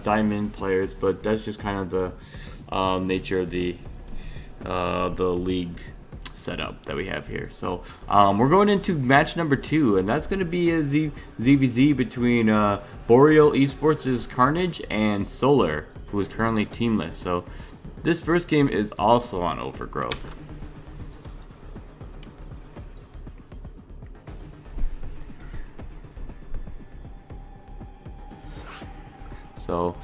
diamond players, but that's just kind of the nature of the league setup that we have here. So we're going into match number 2, and that's going to be a ZVZ between Boreal Esports' Carnage and Solar, who is currently teamless. So this first game is also on Overgrowth. So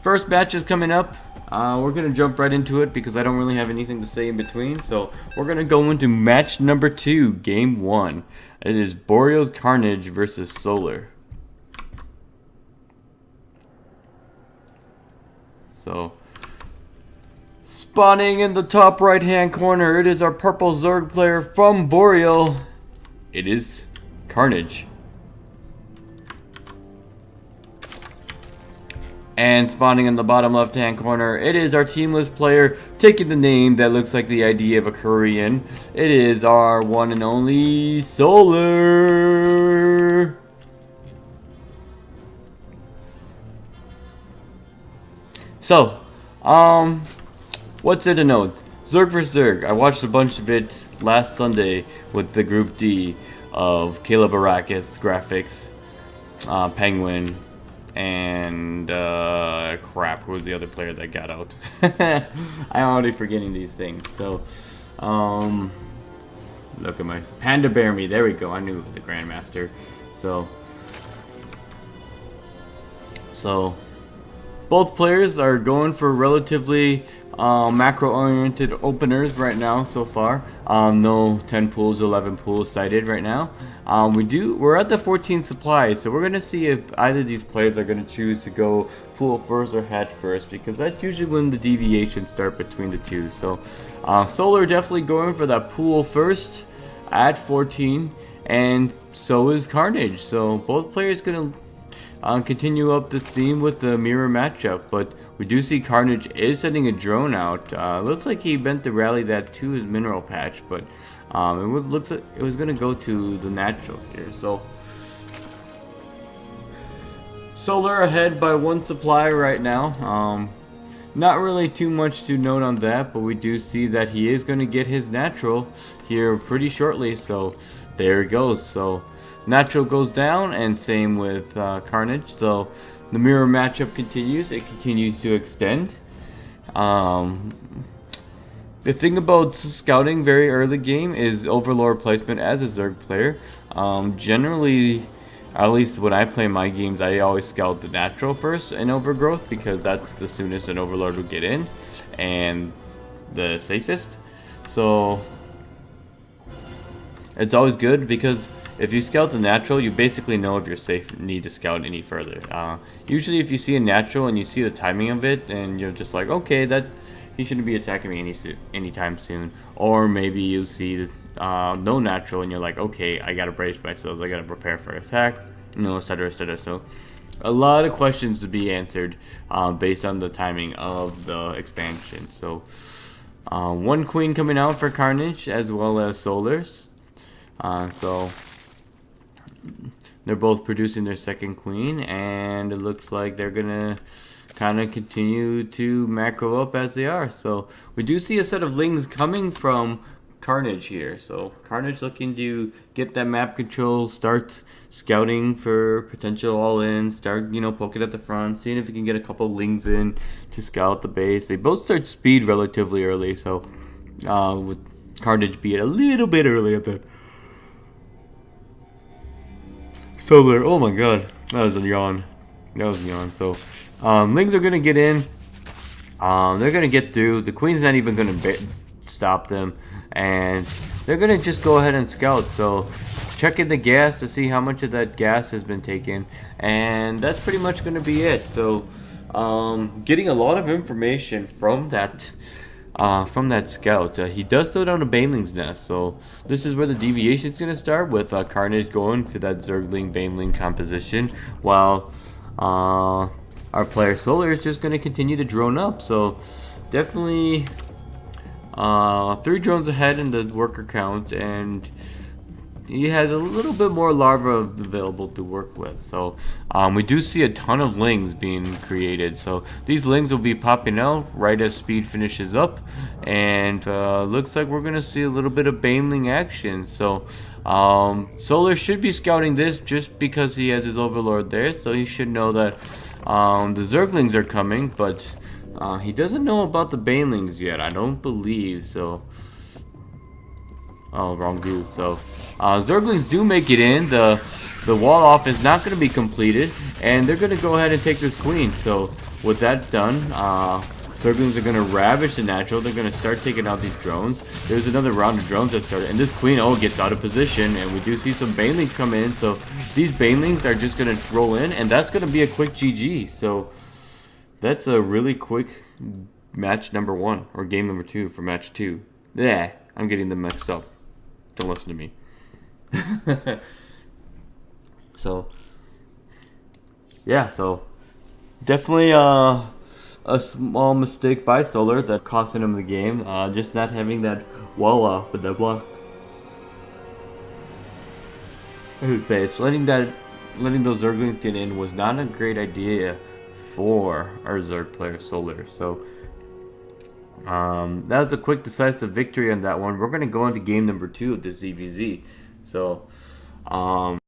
first match is coming up. We're going to jump right into it because I don't really have anything to say in between. So we're going to go into match number 2, game 1. It is Boreal's Carnage versus Solar. So spawning in the top right hand corner, it is our purple Zerg player from Boreal. It is Carnage. And spawning in the bottom left hand corner, it is our teamless player taking the name that looks like the idea of a Korean. It is our one and only Solar. So, what's there to note? Zerg vs Zerg. I watched a bunch of it last Sunday with the Group D of Caleb Arrakis, Graphics, Penguin, and crap, who was the other player that got out? I'm already forgetting these things. So look at my Panda Bear Me, there we go. I knew it was a Grandmaster. So both players are going for relatively macro-oriented openers right now so far. No 10 pools, 11 pools cited right now. We're at the 14 supply, so we're gonna see if either of these players are gonna choose to go pool first or hatch first, because that's usually when the deviations start between the two. So Solar definitely going for that pool first at 14, and so is Carnage. So both players gonna continue up this theme with the mirror matchup, but we do see Carnage is sending a drone out. Looks like he bent the rally that to his mineral patch, but looks like it was gonna go to the natural here. So Solar ahead by 1 supply right now. Not really too much to note on that, but we do see that he is going to get his natural here pretty shortly. So there it goes. So natural goes down, and same with Carnage. So the mirror matchup continues. It continues to extend. The thing about scouting very early game is overlord placement as a Zerg player. Generally, at least when I play my games, I always scout the natural first in Overgrowth, because that's the soonest an overlord will get in and the safest. So it's always good, because if you scout the natural, you basically know if you're safe, need to scout any further. Usually if you see a natural and you see the timing of it, and you're just like, okay, that he shouldn't be attacking me anytime soon. Or maybe you see no natural and you're like, okay, I gotta brace myself, I gotta prepare for attack, etc, etc. So a lot of questions to be answered based on the timing of the expansion. So 1 queen coming out for Carnage as well as Solar's. So they're both producing their 2nd queen, and it looks like they're gonna kind of continue to macro up as they are. So we do see a set of lings coming from Carnage here. So Carnage looking to get that map control, start scouting for potential all-in, start, poking at the front, seeing if he can get a couple lings in to scout the base. They both start speed relatively early, so with Carnage being a little bit early at the Solar. Oh my god, that was a yawn. That was a yawn. So lings are gonna get in. They're gonna get through. The queen's not even gonna stop them, and they're gonna just go ahead and scout. So checking the gas to see how much of that gas has been taken, and that's pretty much gonna be it. So getting a lot of information from that scout. He does throw down a Baneling's nest, so this is where the deviation is going to start, with Carnage going for that Zergling Baneling composition, while our player Solar is just going to continue to drone up. So definitely 3 drones ahead in the worker count, and he has a little bit more larva available to work with. So we do see a ton of lings being created. So these lings will be popping out right as speed finishes up, and looks like we're gonna see a little bit of baneling action. So Solar should be scouting this just because he has his overlord there, so he should know that the Zerglings are coming, but he doesn't know about the banelings yet, I don't believe. So oh, wrong dude. So Zerglings do make it in. The wall off is not going to be completed, and they're going to go ahead and take this queen. So with that done, Zerglings are going to ravage the natural. They're going to start taking out these drones. There's another round of drones that started, and this queen gets out of position, and we do see some banelings come in. So these banelings are just going to roll in, and that's going to be a quick GG. So that's a really quick match number 1, or game number 2 for match 2. Yeah, I'm getting them mixed up. Don't listen to me. So yeah, so definitely a small mistake by Solar that costing him the game. Just not having that wall off with that block. Base. Letting those Zerglings get in was not a great idea for our Zerg player Solar. So that was a quick decisive victory on that one. We're going to go into game number 2 of this ZVZ. So